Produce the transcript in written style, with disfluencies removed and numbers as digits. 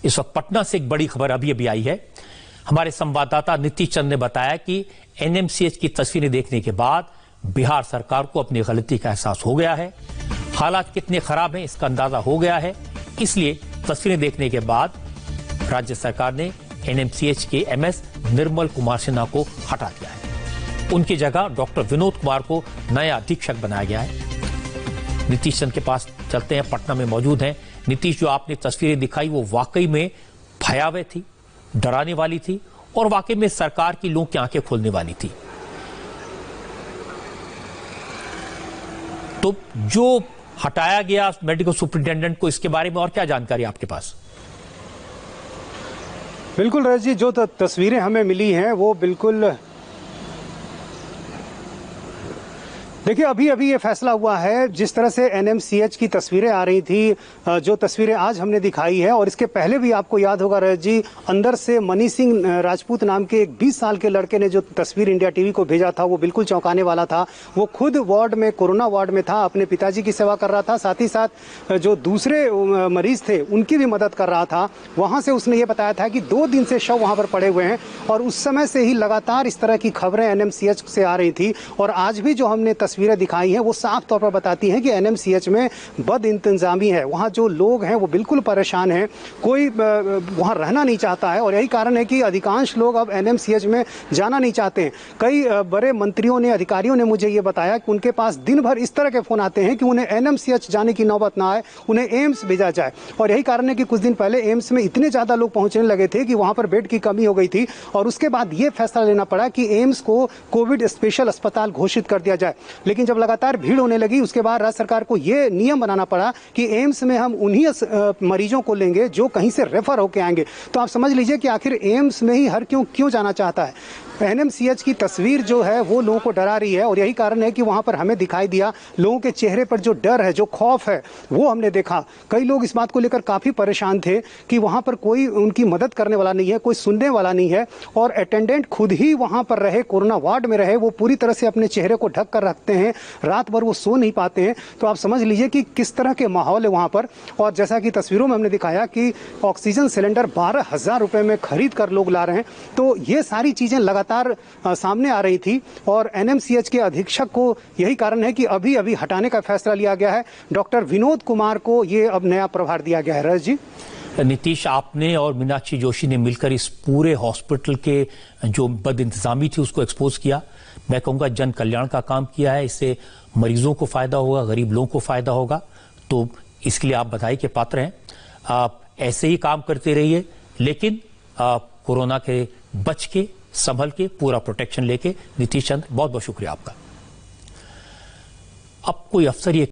इस वक्त पटना से एक बड़ी खबर अभी अभी आई है। हमारे संवाददाता नीतीश चंद ने बताया कि एनएमसीएच की तस्वीरें देखने के बाद बिहार सरकार को अपनी गलती का एहसास हो गया है। हालात कितने खराब हैं इसका अंदाजा हो गया है, इसलिए तस्वीरें देखने के बाद राज्य सरकार ने एनएमसीएच के एमएस निर्मल कुमार सिन्हा को हटा दिया है। उनकी जगह डॉक्टर विनोद कुमार को नया अधीक्षक बनाया गया है। नीतीश चंद के पास चलते हैं, पटना में मौजूद हैं। नीतीश, जो आपने तस्वीरें दिखाई वो वाकई में भयावह थी, डराने वाली थी और वाकई में सरकार की लोगों की आंखें खोलने वाली थी। तो जो हटाया गया मेडिकल सुपरिटेंडेंट को, इसके बारे में और क्या जानकारी आपके पास? बिल्कुल रजत जी, जो तस्वीरें हमें मिली हैं वो बिल्कुल देखिए, अभी अभी ये फैसला हुआ है। जिस तरह से एनएमसीएच की तस्वीरें आ रही थी, जो तस्वीरें आज हमने दिखाई है, और इसके पहले भी आपको याद होगा रजत जी, अंदर से मनी सिंह राजपूत नाम के एक 20 साल के लड़के ने जो तस्वीर इंडिया टीवी को भेजा था वो बिल्कुल चौंकाने वाला था। वो खुद वार्ड में, कोरोना वार्ड में था, अपने पिताजी की सेवा कर रहा था, साथ ही साथ जो दूसरे मरीज थे उनकी भी मदद कर रहा था। वहां से उसने ये बताया था कि 2 दिन से शव वहां पर पड़े हुए हैं, और उस समय से ही लगातार इस तरह की खबरें एनएमसीएच से आ रही थी। और आज भी जो हमने तस्वीरें दिखाई हैं वो साफ तौर पर बताती हैं कि एनएमसीएच में बद इंतजामी है। वहां जो लोग हैं वो बिल्कुल परेशान हैं, कोई वहां रहना नहीं चाहता है, और यही कारण है कि अधिकांश लोग अब एनएमसीएच में जाना नहीं चाहते हैं। कई बड़े मंत्रियों ने, अधिकारियों ने मुझे ये बताया कि उनके पास दिन भर इस तरह के फोन आते हैं कि उन्हें एनएमसीएच जाने की नौबत ना आए, उन्हें एम्स भेजा जाए। और यही कारण है कि कुछ दिन पहले एम्स में इतने ज्यादा लोग पहुंचने लगे थे कि वहां पर बेड की कमी हो गई थी, और उसके बाद ये फैसला लेना पड़ा कि एम्स को कोविड स्पेशल अस्पताल घोषित कर दिया जाए। लेकिन जब लगातार भीड़ होने लगी, उसके बाद राज्य सरकार को यह नियम बनाना पड़ा कि एम्स में हम उन्हीं मरीजों को लेंगे जो कहीं से रेफर होके आएंगे। तो आप समझ लीजिए कि आखिर एम्स में ही हर क्यों जाना चाहता है। एनएमसीएच की तस्वीर जो है वो लोगों को डरा रही है, और यही कारण है कि वहां पर हमें दिखाई दिया लोगों के चेहरे पर जो डर है, जो खौफ है, वो हमने देखा। कई लोग इस बात को लेकर काफी परेशान थे कि वहां पर कोई उनकी मदद करने वाला नहीं है, कोई सुनने वाला नहीं है, और अटेंडेंट खुद ही वहां पर रहे, कोरोना वार्ड में रहे, वो पूरी तरह से अपने चेहरे को ढक कर रखते हैं, रात भर वो सो नहीं पाते हैं। तो आप समझ लीजिए कि किस तरह के माहौल है वहां पर। और जैसा कि तस्वीरों में हमने दिखाया कि ऑक्सीजन सिलेंडर 12,000 रुपए में खरीद कर लोग ला रहे हैं। तो ये सारी चीजें लगातार सामने आ रही थी, और एनएमसीएच के अधीक्षक को यही कारण है कि अभी अभी हटाने का फैसला लिया गया है। डॉक्टर विनोद कुमार को ये अब नया प्रभार दिया गया है। रज जी, नीतीश, आपने और मीनाक्षी जोशी ने मिलकर इस पूरे हॉस्पिटल के जो बद इंतजामी थी उसको एक्सपोज किया। मैं कहूँगा जन कल्याण का काम किया है। इससे मरीजों को फायदा होगा, गरीब लोगों को फायदा होगा। तो इसके लिए आप बधाई के पात्र हैं। आप ऐसे ही काम करते रहिए, लेकिन कोरोना के बच के, संभल के, पूरा प्रोटेक्शन लेके। नीतीश चंद, बहुत बहुत शुक्रिया आपका। अब कोई अफसर ये